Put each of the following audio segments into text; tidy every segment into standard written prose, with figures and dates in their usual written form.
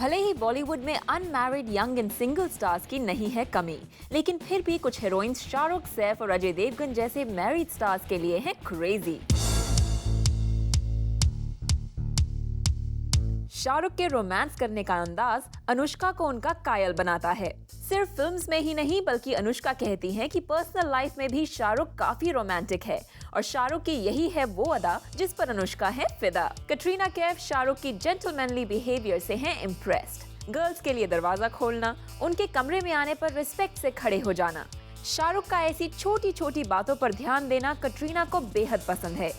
भले ही बॉलीवुड में unmarried young and single stars की नहीं है कमी, लेकिन फिर भी कुछ हीरोइंस शाहरुख, सैफ और अजय देवगन जैसे मैरिड स्टार्स के लिए हैं क्रेजी। शाहरुख के रोमांस करने का अंदाज अनुष्का को उनका कायल बनाता है। सिर्फ फिल्म्स में ही नहीं बल्कि अनुष्का कहती हैं कि पर्सनल लाइफ में भी शाहरुख काफी रोमांटिक है और शाहरुख की यही है वो अदा जिस पर अनुष्का है फिदा। कटरीना कैफ शाहरुख की जेंटलमैनली बिहेवियर से हैं इम्प्रेस्ड। गर्ल्स के लिए दरवाजा खोलना, उनके कमरे में आने पर रिस्पेक्ट से खड़े हो जाना, शाहरुख का ऐसी छोटी छोटी बातों पर ध्यान देना कटरीना को बेहद पसंद है।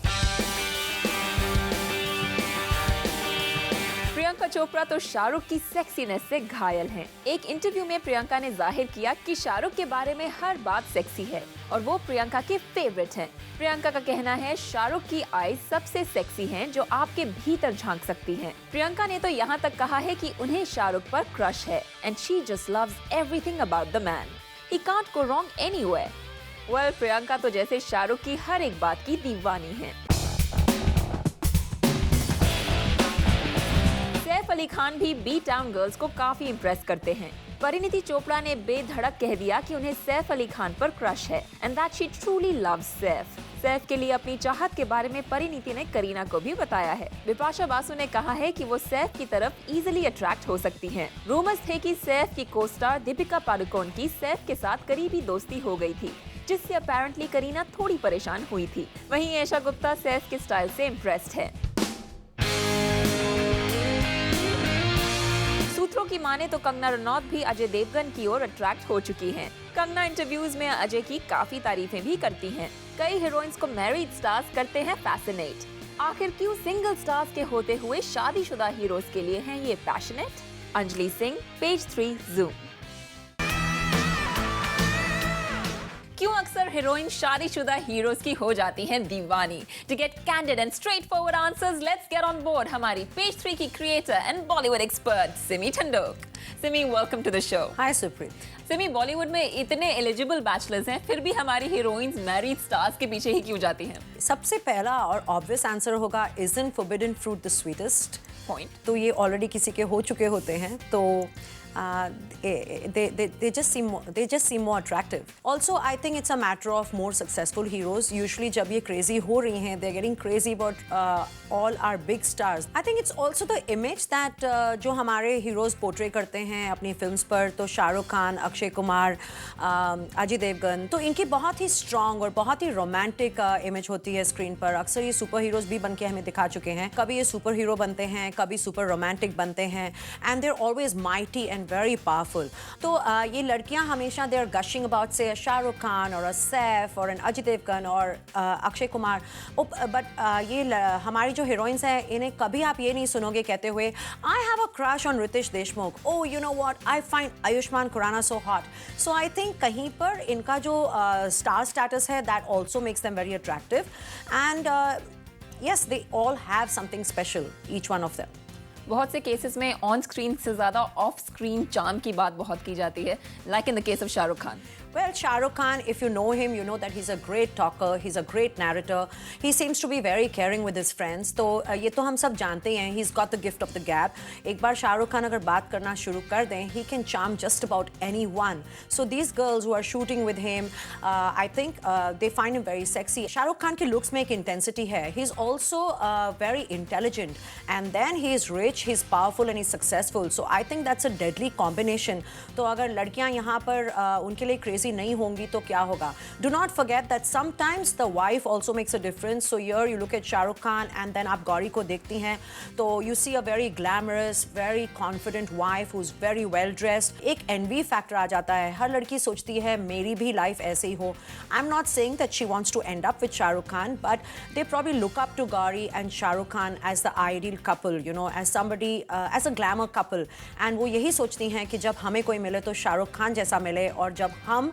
प्रियंका चोपड़ा तो शाहरुख की सेक्सीनेस से घायल हैं। एक इंटरव्यू में प्रियंका ने जाहिर किया कि शाहरुख के बारे में हर बात सेक्सी है और वो प्रियंका के फेवरेट हैं। प्रियंका का कहना है शाहरुख की आईज सबसे सेक्सी हैं जो आपके भीतर झांक सकती हैं। प्रियंका ने तो यहाँ तक कहा है कि उन्हें शाहरुख पर क्रश है and she just loves everything about the man. He can't go wrong anywhere. Well, Priyanka तो जैसे शाहरुख की हर एक बात की दीवानी है। सैफ अली खान भी बी टाउन गर्ल्स को काफी इम्प्रेस करते हैं। परिणीति चोपड़ा ने बेधड़क कह दिया कि उन्हें सैफ अली खान पर क्रश है and that she truly loves Saif. Saif के लिए अपनी चाहत के बारे में परिणीति ने करीना को भी बताया है। बिपाशा बासु ने कहा है कि वो सैफ की तरफ इजीली अट्रैक्ट हो सकती हैं। रूमर्स थे कि सैफ की को स्टार दीपिका पादुकोण की सैफ के साथ करीबी दोस्ती हो गई थी, जिससे अपेरेंटली करीना थोड़ी परेशान हुई थी। वहीं ऐशा गुप्ता सैफ के स्टाइल से इम्प्रेस्ड है। सूत्रों की माने तो कंगना रनौत भी अजय देवगन की ओर अट्रैक्ट हो चुकी हैं। कंगना इंटरव्यूज में अजय की काफी तारीफें भी करती हैं। कई हीरोइंस को मैरिड स्टार्स करते हैं फैसिनेट। आखिर क्यों सिंगल स्टार्स के होते हुए शादीशुदा हीरोज के लिए हैं ये passionate? Anjali Singh, page 3 zoom. क्यों अक्सर हीरोइन शादीशुदा हीरोज की हो जाती हैं दीवानी? To get candid and straightforward answers, let's get on board हमारी पेज 3 की creator and Bollywood expert Simi ठंडोक। Simi, welcome to the show. Hi Supreet. Simi, Bollywood में इतने एलिजिबल बैचलर्स हैं, फिर भी हमारी हीरोइंस मैरिड स्टार्स के पीछे ही क्यों जाती हैं? सबसे पहला और ऑब्वियस आंसर होगा isn't forbidden fruit the sweetest point. तो ये ऑलरेडी किसी के हो चुके होते हैं, तो they just seem more attractive. Also, I think it's a matter of more successful heroes. Usually, जब ये crazy हो रही हैं, they're getting crazy about all our big stars. I think it's also the image that जो हमारे heroes portray करते हैं अपनी films पर, तो शाहरुख खान, अक्षय कुमार, अजय देवगन, तो इनकी बहुत ही strong और बहुत ही romantic image होती है screen पर। अक्सर ये सुपर हीरोज भी बन के हमें दिखा चुके हैं। कभी ये सुपर हीरो बनते हैं, कभी सुपर रोमांटिक बनते हैं, and they're always mighty and very powerful. तो ये लड़कियां हमेशा they are gushing about say a Shahrukh Khan और a सैफ और an अजय देवगन और अक्षय कुमार, but ये हमारी जो हीरोइंस हैं इन्हें कभी आप ये नहीं सुनोगे कहते हुए I have a crush on Ritesh Deshmukh, oh you know what, I find Ayushman Khurana so hot. So I think कहीं पर इनका जो star status है that also makes them very attractive and yes, they all have something special, each one of them. बहुत से cases में on screen से ज्यादा ऑफ स्क्रीन चार्म की बात बहुत की जाती है, like in the case of Shahrukh Khan. Well, Shah Rukh Khan, if you know him, you know that he's a great talker, he's a great narrator. He seems to be very caring with his friends. तो ये तो हम सब जानते हैं, he's got the gift of the gab. एक बार शाहरुख खान अगर बात करना शुरू कर दें, he can charm just about anyone. So these girls who are shooting with him, I think they find him very sexy. Shahrukh Khan के looks में एक intensity है. He's also very intelligent, and then he is rich, he's powerful, and he's successful. So I think that's a deadly combination. तो अगर लड़कियां यहाँ पर उनके लिए crazy नहीं होंगी तो क्या होगा? Do not forget that sometimes the wife also makes a difference. So here you look at Shah Rukh Khan and then आप गौरी को देखती हैं तो you see a very glamorous, very confident wife who's very well dressed. एक envy factor आ जाता है। हर लड़की सोचती है मेरी भी life ऐसे ही हो। I'm not saying that she wants to end up with Shah Rukh Khan, but they probably look up to Gauri and Shah Rukh Khan as the ideal couple, you know, as somebody, as a glamour couple. And वो यही सोचती हैं कि जब हमें कोई मिले तो शाहरुख खान जैसा मिले और जब हम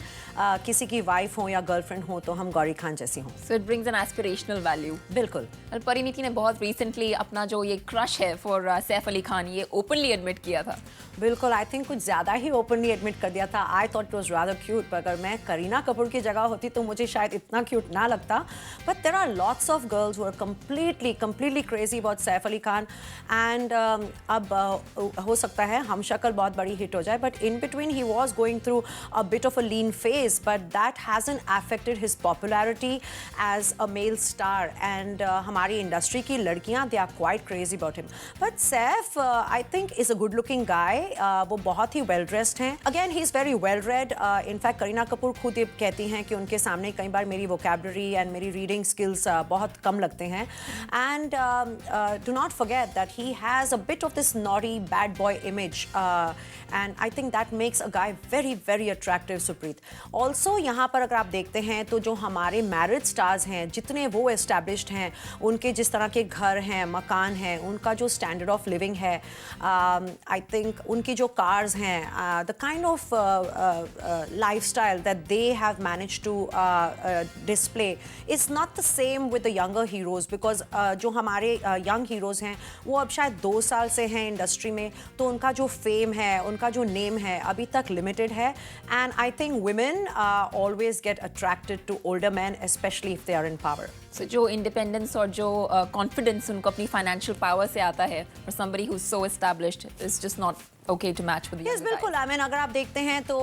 किसी की वाइफ हो या गर्लफ्रेंड हो तो हम गौरी खान जैसी हों। So it brings an aspirational value. बिल्कुल। और परिणीति ने बहुत रिसेंटली अपना जो ये क्रश है फॉर सैफ अली खान ये ओपनली एडमिट किया था। बिल्कुल, आई थिंक कुछ ज़्यादा ही ओपनली एडमिट कर दिया था। I thought it was rather cute, पर अगर मैं करीना कपूर की जगह होती तो मुझे शायद इतना क्यूट ना लगता। But there are lots of girls who are completely crazy about Saif Ali Khan and अब हो सकता है हम शक्ल बहुत बड़ी हिट हो जाए, but in between he was going through a bit of a lean phase, but that hasn't affected his popularity as a male star and हमारी इंडस्ट्री की लड़कियां they are quite crazy about him. But Saif I think is a good looking guy, वो बहुत ही well dressed हैं। Again he is very well read. In fact Kareena Kapoor खुद ये कहती हैं कि उनके सामने कई बार मेरी वोकैबुलरी एंड मेरी रीडिंग स्किल्स बहुत कम लगते हैं। And do not forget that he has a bit of this naughty bad boy image and I think that makes a guy very very attractive. Supreet, also यहाँ पर अगर आप देखते हैं तो जो हमारे मैरिड स्टार्स हैं जितने वो एस्टैब्लिश्ड हैं, उनके जिस तरह के घर हैं, मकान हैं, उनका जो स्टैंडर्ड ऑफ लिविंग है, आई थिंक उनकी जो कार्स हैं, the kind of lifestyle that they have managed to display is not the same with the younger heroes, because जो हमारे यंग हीरोज हैं वो अब शायद 2 साल से हैं इंडस्ट्री में, तो उनका जो फेम है, उनका जो नेम है अभी तक लिमिटेड है। And I think women always get attracted to older man, specially if they are in power. So जो इंडिपेंडेंस और जो कॉन्फिडेंस उनको अपनी फाइनेंशियल पावर से आता है, for somebody who's so established is just not okay to match with the Yes, younger बिल्कुल। guys. I mean, अगर आप देखते हैं तो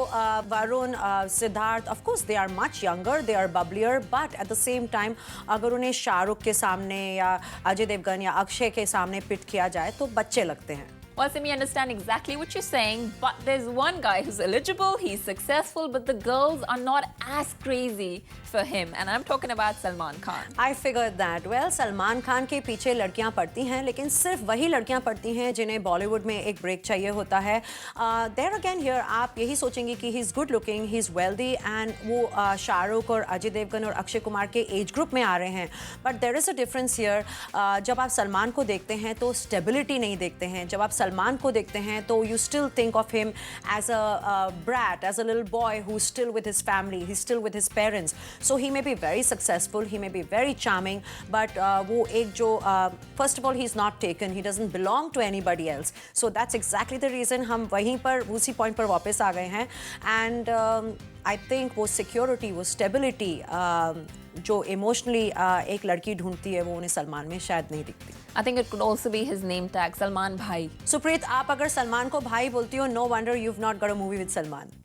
Varun, Siddharth, of course they are much younger, they are bubblier, but at the same time अगर उन्हें शाहरुख के सामने या अजय देवगन या अक्षय के सामने पिट किया जाए तो बच्चे लगते हैं। Well, Simi, I understand exactly what you're saying, but there's one guy who's eligible, he's successful, but the girls are not as crazy for him, and I'm talking about Salman Khan. I figured that. Well, Salman Khan के पीछे लड़कियां पड़ती हैं, लेकिन सिर्फ वही लड़कियां पड़ती हैं जिन्हें बॉलीवुड में एक ब्रेक चाहिए होता है। There again here आप यही सोचेंगे कि he is good looking, he is wealthy, and वो शाहरुख और अजय देवगन और अक्षय कुमार के एज ग्रुप में आ रहे हैं। But there is a difference here. जब आप सलमान को देखते हैं तो स्टेबिलिटी नहीं देखते हैं। जब आप सलमान को देखते हैं तो you still think of him as a brat, as a little boy who's still with his family, he's still with his parents. So he may be very successful, he may be very charming, but वो एक जो first of all he's not taken, he doesn't belong to anybody else. So that's exactly the reason हम वहीं पर उसी point पर वापस आ गए हैं। And I think वो security, वो stability जो इमोशनली एक लड़की ढूंढती है वो उन्हें सलमान में शायद नहीं दिखती। I think it could also be his name tag, Salman Bhai. Supreet, आप अगर सलमान को भाई बोलती हो, no wonder you've not got a movie with Salman.